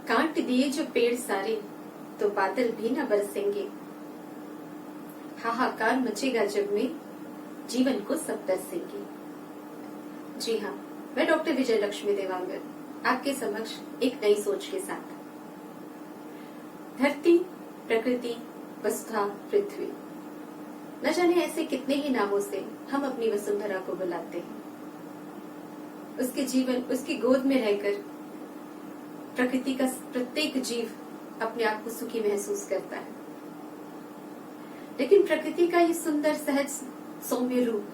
काट दिए जो पेड़ सारे तो बादल भी न बरसेंगे। हाहाकार मचेगा जब में जीवन को सब तरसेंगे। जी हाँ, मैं डॉक्टर विजय लक्ष्मी देवांगन आपके समक्ष एक नई सोच के साथ। धरती, प्रकृति, वसुधा, पृथ्वी, न जाने ऐसे कितने ही नामों से हम अपनी वसुंधरा को बुलाते हैं। उसके जीवन, उसकी गोद में रहकर प्रकृति का प्रत्येक जीव अपने आप को सुखी महसूस करता है। लेकिन प्रकृति का ये सुंदर, सहज, सौम्य रूप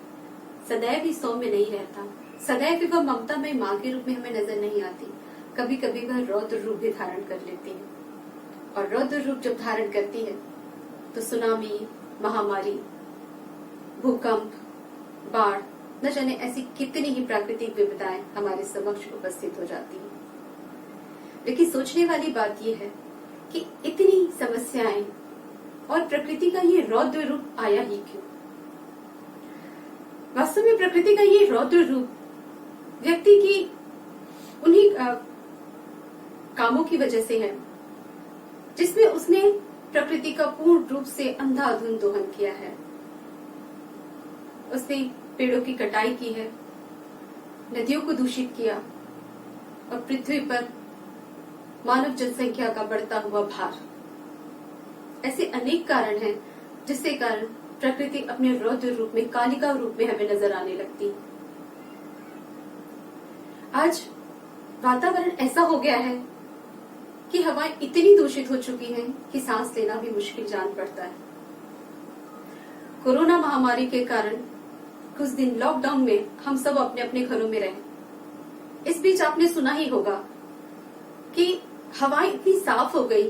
सदैव ही सौम्य नहीं रहता। सदैव वह ममता में माँ के रूप में हमें नजर नहीं आती। कभी कभी वह रौद्र रूप भी धारण कर लेती है, और रौद्र रूप जब धारण करती है तो सुनामी, महामारी, भूकंप, बाढ़, न जाने ऐसी कितनी ही प्राकृतिक विपदाएं हमारे समक्ष उपस्थित हो जाती हैं। लेकिन सोचने वाली बात यह है कि इतनी समस्याएं और प्रकृति का ये रौद्र रूप आया ही क्यों? वास्तव में प्रकृति का ये रौद्र रूप व्यक्ति की उन्हीं कामों की वजह से है जिसमें उसने प्रकृति का पूर्ण रूप से अंधाधुंध दोहन किया है। उसने पेड़ों की कटाई की है, नदियों को दूषित किया और पृथ्वी पर मानव जनसंख्या का बढ़ता हुआ भार। ऐसे अनेक कारण हैं जिससे कारण प्रकृति अपने रौद्र रूप में, कालिका रूप में हमें नजर आने लगती है। आज वातावरण ऐसा हो गया है कि हवाएं इतनी दूषित हो चुकी हैं कि सांस लेना भी मुश्किल जान पड़ता है। कोरोना महामारी के कारण कुछ दिन लॉकडाउन में हम सब अपने अपने घरों में रहे। इस बीच आपने सुना ही होगा कि हवाएं इतनी साफ हो गई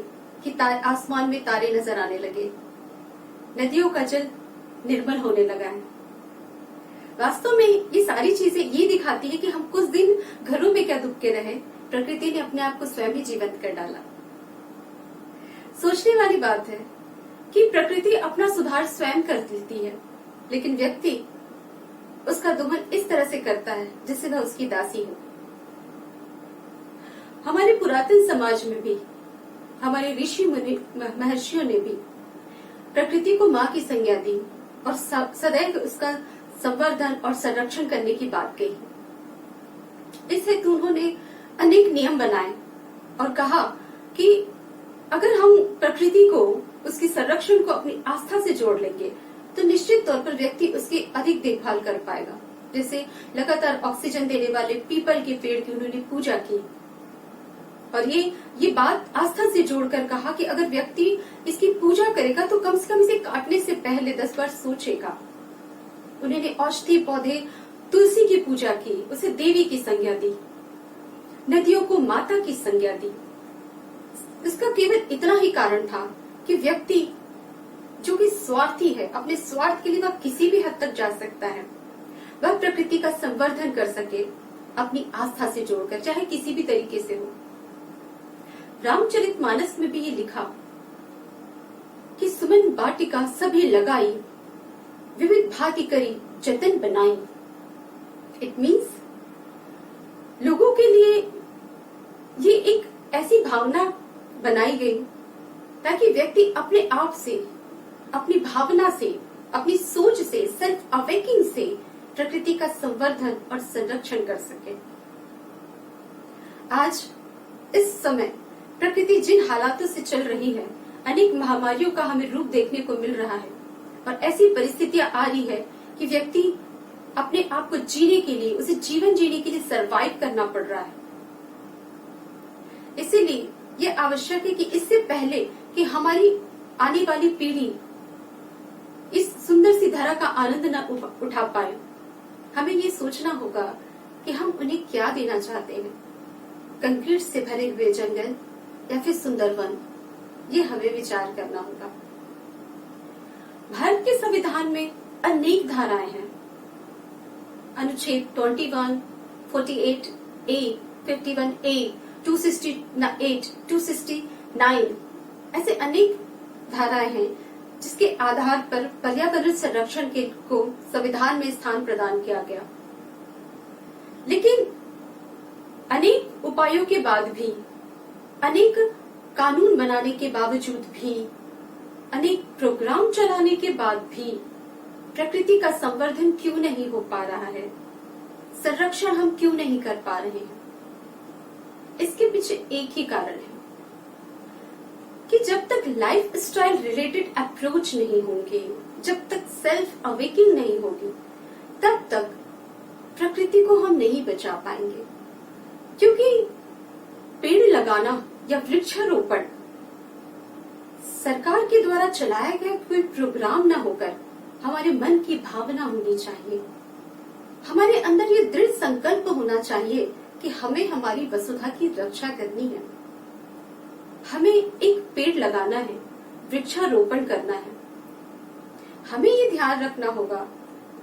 कि आसमान में तारे नजर आने लगे, नदियों का जल निर्मल होने लगा है। वास्तव में ये सारी चीजें ये दिखाती है कि हम कुछ दिन घरों में क्या दुबके रहे, प्रकृति ने अपने आप को स्वयं ही जीवंत कर डाला। सोचने वाली बात है कि प्रकृति अपना सुधार स्वयं कर देती है, लेकिन व्यक्ति उसका दोहन इस तरह से करता है जिससे वह उसकी दासी हो। हमारे पुरातन समाज में भी हमारे ऋषि मुनि महर्षियों ने भी प्रकृति को माँ की संज्ञा दी और सदैव उसका संवर्धन और संरक्षण करने की बात कही। इस हेतु उन्होंने अनेक नियम बनाए और कहा कि अगर हम प्रकृति को, उसकी संरक्षण को अपनी आस्था से जोड़ लेंगे तो निश्चित तौर पर व्यक्ति उसकी अधिक देखभाल कर पाएगा। जैसे लगातार ऑक्सीजन देने वाले पीपल के पेड़ की उन्होंने पूजा की और ये बात आस्था से जोड़कर कहा कि अगर व्यक्ति इसकी पूजा करेगा तो कम से कम इसे काटने से पहले 10 बार सोचेगा। उन्होंने औषधि पौधे, तुलसी की पूजा की, उसे देवी की संज्ञा दी, नदियों को माता की संज्ञा दी। इसका केवल इतना ही कारण था कि व्यक्ति जो कि स्वार्थी है, अपने स्वार्थ के लिए वह किसी भी हद तक जा सकता है, वह प्रकृति का संवर्धन कर सके अपनी आस्था से जोड़कर, चाहे किसी भी तरीके से हो। रामचरितमानस में भी ये लिखा कि सुमन बाटिका सभी लगाई, विविध भांति करी जतन बनाई। इट मीन्स लोगों के लिए ये एक ऐसी भावना बनाई गई ताकि व्यक्ति अपने आप से, अपनी भावना से, अपनी सोच से, सेल्फ अवेकिंग से प्रकृति का संवर्धन और संरक्षण कर सके। आज इस समय प्रकृति जिन हालातों से चल रही है, अनेक महामारियों का हमें रूप देखने को मिल रहा है और ऐसी परिस्थितियां आ रही है कि व्यक्ति अपने आप को जीने के लिए, उसे जीवन जीने के लिए सरवाइव करना पड़ रहा है। इसीलिए ये आवश्यक है कि इससे पहले कि हमारी आने वाली पीढ़ी इस सुंदर सी धरा का आनंद न उठा पाए, हमें ये सोचना होगा कि हम उन्हें क्या देना चाहते हैं। कंक्रीट से भरे हुए जंगल या फिर सुंदर वन, ये हमें विचार करना होगा। भारत के संविधान में अनेक धाराएं हैं। अनुच्छेद 21, 48A, 51A, 268, 269 ऐसे अनेक धाराएं हैं जिसके आधार पर पर्यावरण संरक्षण को संविधान में स्थान प्रदान किया गया। लेकिन अनेक उपायों के बाद भी अनेक कानून बनाने के बावजूद भी, अनेक प्रोग्राम चलाने के बाद भी प्रकृति का संवर्धन क्यों नहीं हो पा रहा है, संरक्षण हम क्यों नहीं कर पा रहे हैं? इसके पीछे एक ही कारण है कि जब तक लाइफ स्टाइल रिलेटेड अप्रोच नहीं होंगे, जब तक सेल्फ अवेकिंग नहीं होगी, तब तक प्रकृति को हम नहीं बचा पाएंगे। क्योंकि पेड़ लगाना या वृक्षारोपण सरकार के द्वारा चलाया गया कोई प्रोग्राम ना होकर हमारे मन की भावना होनी चाहिए। हमारे अंदर ये दृढ़ संकल्प होना चाहिए कि हमें हमारी वसुधा की रक्षा करनी है, हमें एक पेड़ लगाना है, वृक्षारोपण करना है। हमें ये ध्यान रखना होगा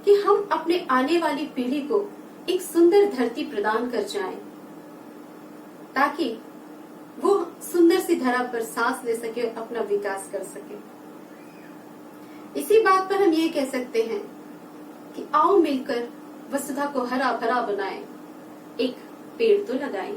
कि हम अपने आने वाली पीढ़ी को एक सुंदर धरती प्रदान कर जाएं, ताकि वो सुंदर सी धरा पर सांस ले सके और अपना विकास कर सके। इसी बात पर हम ये कह सकते हैं कि आओ मिलकर वसुधा को हरा भरा बनाएं, एक पेड़ तो लगाएं।